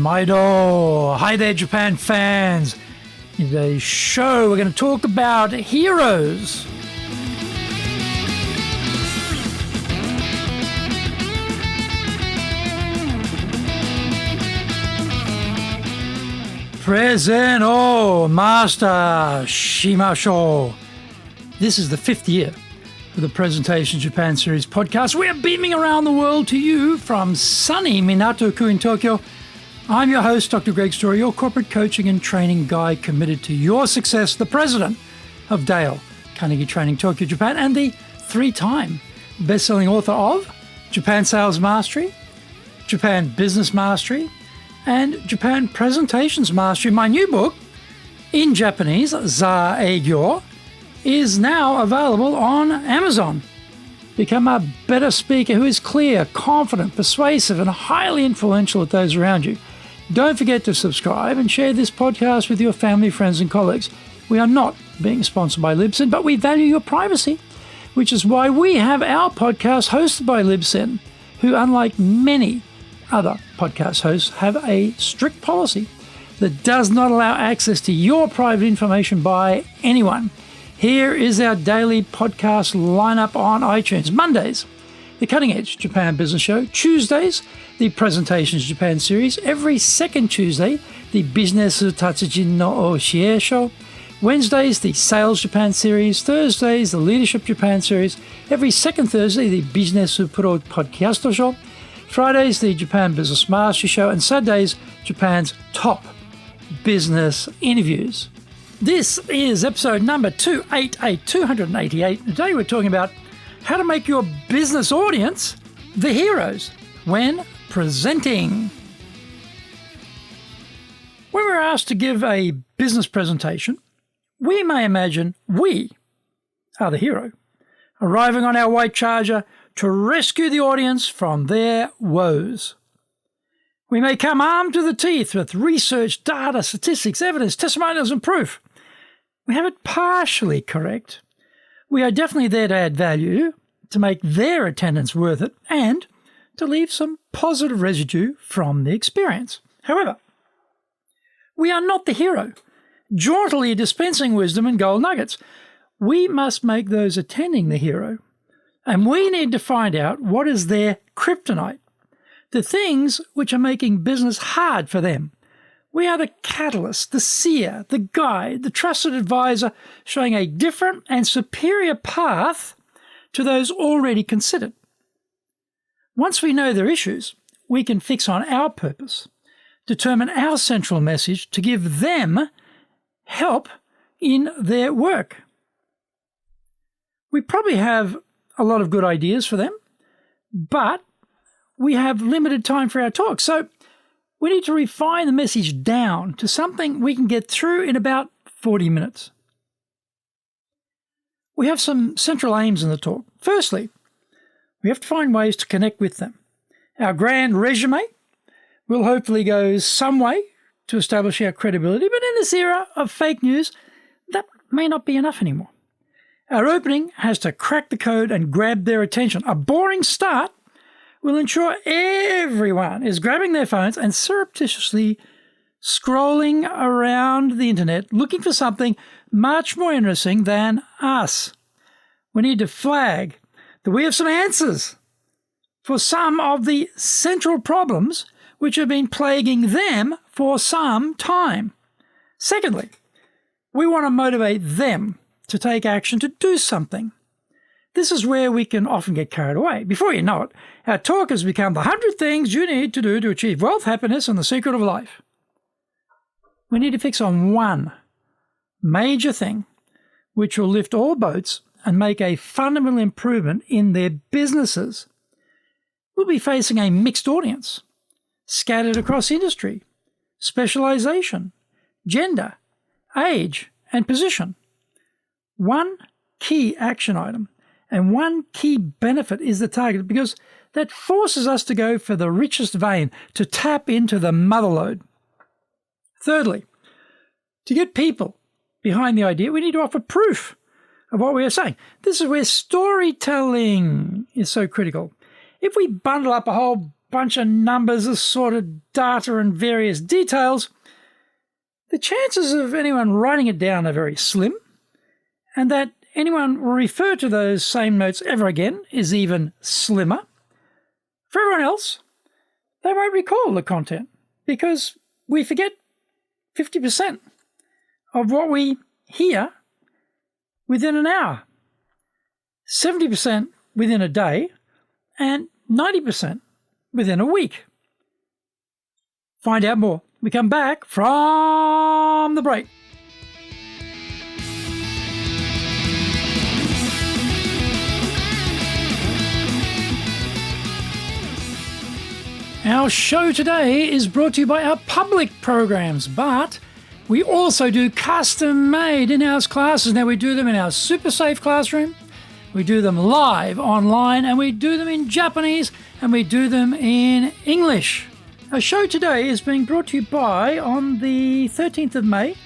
Maido! Hi there, Japan fans! In today's show, we're going to talk about heroes. Present, Master Shimashou. This is the 5th year of the Presentation Japan Series podcast. We are beaming around the world to you from sunny Minato-ku in Tokyo. I'm your host, Dr. Greg Story, your corporate coaching and training guide committed to your success, the president of Dale Carnegie Training Tokyo, Japan, and the 3-time best-selling author of Japan Sales Mastery, Japan Business Mastery, and Japan Presentations Mastery. My new book, in Japanese, Za Eigyo, is now available on Amazon. Become a better speaker who is clear, confident, persuasive, and highly influential with those around you. Don't forget to subscribe and share this podcast with your family, friends, and colleagues. We are not being sponsored by Libsyn, but we value your privacy, which is why we have our podcast hosted by Libsyn, who, unlike many other podcast hosts, have a strict policy that does not allow access to your private information by anyone. Here is our daily podcast lineup on iTunes. Mondays, the Cutting Edge Japan Business Show. Tuesdays, the Presentations Japan Series. Every second Tuesday, the Business Tatsujin no Oshie Show. Wednesdays, the Sales Japan Series. Thursdays, the Leadership Japan Series. Every second Thursday, the Business Pro Podcast Show. Fridays, the Japan Business Mastery Show, and Saturdays, Japan's top business interviews. This is episode number 288. Today we're talking about how to make your business audience the heroes when presenting. When we're asked to give a business presentation, we may imagine we are the hero, arriving on our white charger to rescue the audience from their woes. We may come armed to the teeth with research, data, statistics, evidence, testimonials, and proof. We have it partially correct. We are definitely there to add value, to make their attendance worth it, and to leave some positive residue from the experience. However, we are not the hero, jauntily dispensing wisdom and gold nuggets. We must make those attending the hero. And we need to find out what is their kryptonite, the things which are making business hard for them. We are the catalyst, the seer, the guide, the trusted advisor, showing a different and superior path to those already considered. Once we know their issues, we can fix on our purpose, determine our central message to give them help in their work. We probably have a lot of good ideas for them, but we have limited time for our talk. So we need to refine the message down to something we can get through in about 40 minutes. We have some central aims in the talk. Firstly, we have to find ways to connect with them. Our grand resume will hopefully go some way to establish our credibility, but in this era of fake news, that may not be enough anymore. Our opening has to crack the code and grab their attention. A boring start will ensure everyone is grabbing their phones and surreptitiously scrolling around the internet looking for something much more interesting than us. We need to flag that we have some answers for some of the central problems which have been plaguing them for some time. Secondly, we want to motivate them to take action to do something. This is where we can often get carried away. Before you know it, our talk has become the 100 things you need to do to achieve wealth, happiness, and the secret of life. We need to fix on one major thing which will lift all boats and make a fundamental improvement in their businesses. We'll be facing a mixed audience, scattered across industry, specialization, gender, age, and position. One key action item and one key benefit is the target, because that forces us to go for the richest vein, to tap into the motherlode. Thirdly, to get people behind the idea, we need to offer proof of what we are saying. This is where storytelling is so critical. If we bundle up a whole bunch of numbers, assorted data and various details, the chances of anyone writing it down are very slim, and that anyone will refer to those same notes ever again is even slimmer. For everyone else, they won't recall the content because we forget 50% of what we hear within an hour, 70% within a day, and 90% within a week. Find out more. We come back from the break. Our show today is brought to you by our public programs, but we also do custom-made in-house classes. Now, we do them in our super safe classroom, we do them live online, and we do them in Japanese, and we do them in English. Our show today is being brought to you by, on the 13th of May,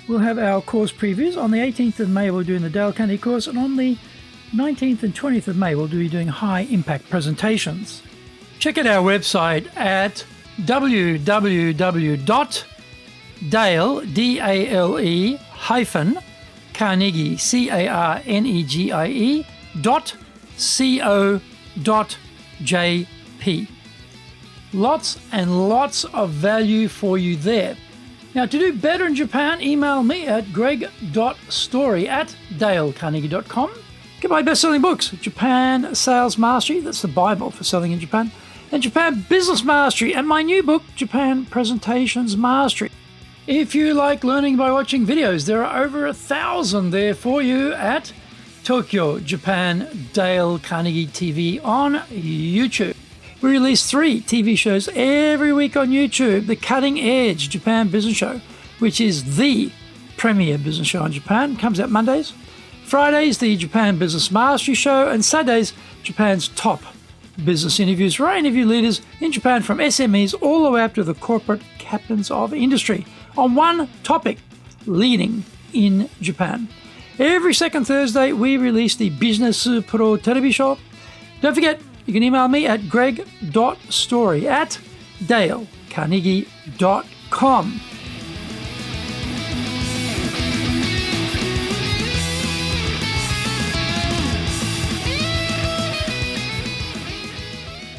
we'll have our course previews. On the 18th of May, we're doing the Dale Carnegie course, and on the 19th and 20th of May, we'll be doing high-impact presentations. Check out our website at www.dale, D-A-L-E, hyphen, Carnegie, C-A-R-N-E-G-I-E, .co.jp. Lots and lots of value for you there. Now, to do better in Japan, email me at greg.story@dalecarnegie.com. Get my best-selling books, Japan Sales Mastery, that's the Bible for selling in Japan, and Japan Business Mastery, and my new book, Japan Presentations Mastery. If you like learning by watching videos, there are over 1,000 there for you at Tokyo, Japan, Dale Carnegie TV on YouTube. We release 3 TV shows every week on YouTube. The Cutting Edge Japan Business Show, which is the premier business show in Japan, comes out Mondays. Fridays, the Japan Business Mastery Show, and Saturdays, Japan's top business interviews, where I interview leaders in Japan from SMEs all the way up to the corporate captains of industry on one topic, leading in Japan. Every second Thursday, we release the Business Pro Television Show. Don't forget, you can email me at greg.story@dalecarnegie.com.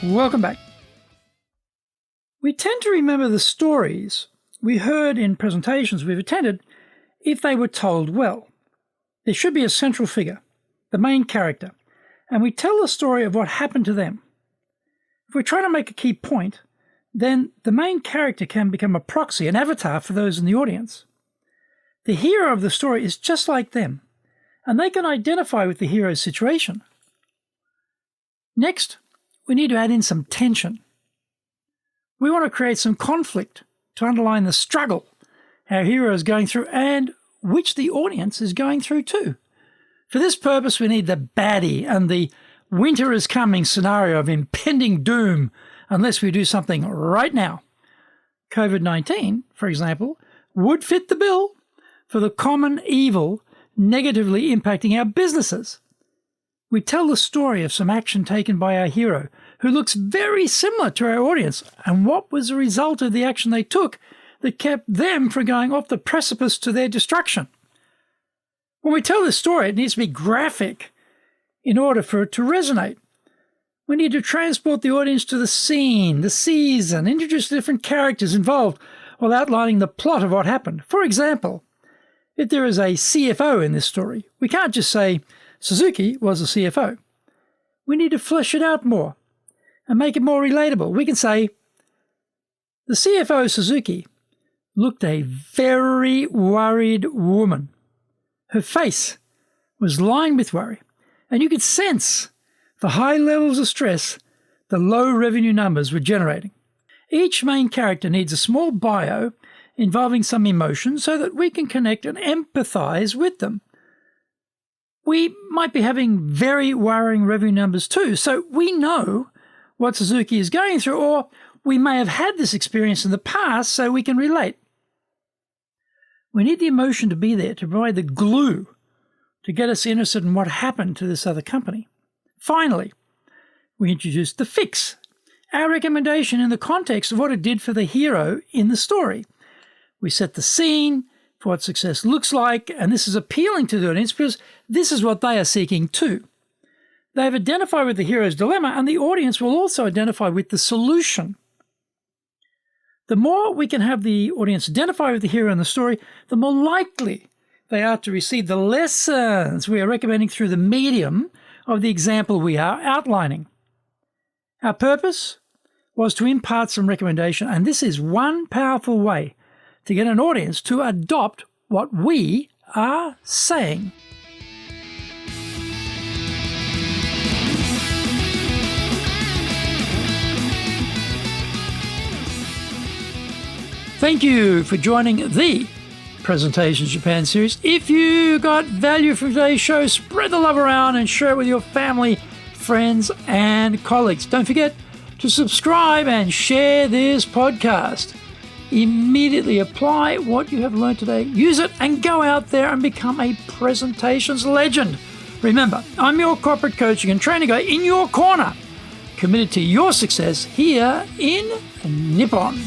Welcome back. We tend to remember the stories we heard in presentations we've attended if they were told well. There should be a central figure, the main character, and we tell the story of what happened to them. If we're trying to make a key point, then the main character can become a proxy, an avatar for those in the audience. The hero of the story is just like them, and they can identify with the hero's situation. Next, we need to add in some tension. We want to create some conflict to underline the struggle our hero is going through and which the audience is going through too. For this purpose, we need the baddie and the winter is coming scenario of impending doom unless we do something right now. COVID-19, for example, would fit the bill for the common evil negatively impacting our businesses. We tell the story of some action taken by our hero, who looks very similar to our audience, and what was the result of the action they took that kept them from going off the precipice to their destruction. When we tell this story, it needs to be graphic in order for it to resonate. We need to transport the audience to the scene, the season, introduce the different characters involved while outlining the plot of what happened. For example, if there is a CFO in this story, we can't just say, Suzuki was a CFO. We need to flesh it out more and make it more relatable. We can say, the CFO, Suzuki, looked a very worried woman. Her face was lined with worry, and you could sense the high levels of stress the low revenue numbers were generating. Each main character needs a small bio involving some emotion so that we can connect and empathize with them. We might be having very worrying revenue numbers too, so we know what Suzuki is going through, or we may have had this experience in the past so we can relate. We need the emotion to be there to provide the glue to get us interested in what happened to this other company. Finally, we introduce the fix, our recommendation in the context of what it did for the hero in the story. We set the scene for what success looks like, and this is appealing to the audience because this is what they are seeking too. They've identified with the hero's dilemma, and the audience will also identify with the solution. The more we can have the audience identify with the hero in the story, the more likely they are to receive the lessons we are recommending through the medium of the example we are outlining. Our purpose was to impart some recommendation, and this is one powerful way to get an audience to adopt what we are saying. Thank you for joining the Presentations Japan series. If you got value from today's show, spread the love around and share it with your family, friends, and colleagues. Don't forget to subscribe and share this podcast. Immediately apply what you have learned today, use it, and go out there and become a presentations legend. Remember, I'm your corporate coaching and training guy in your corner, committed to your success here in Nippon.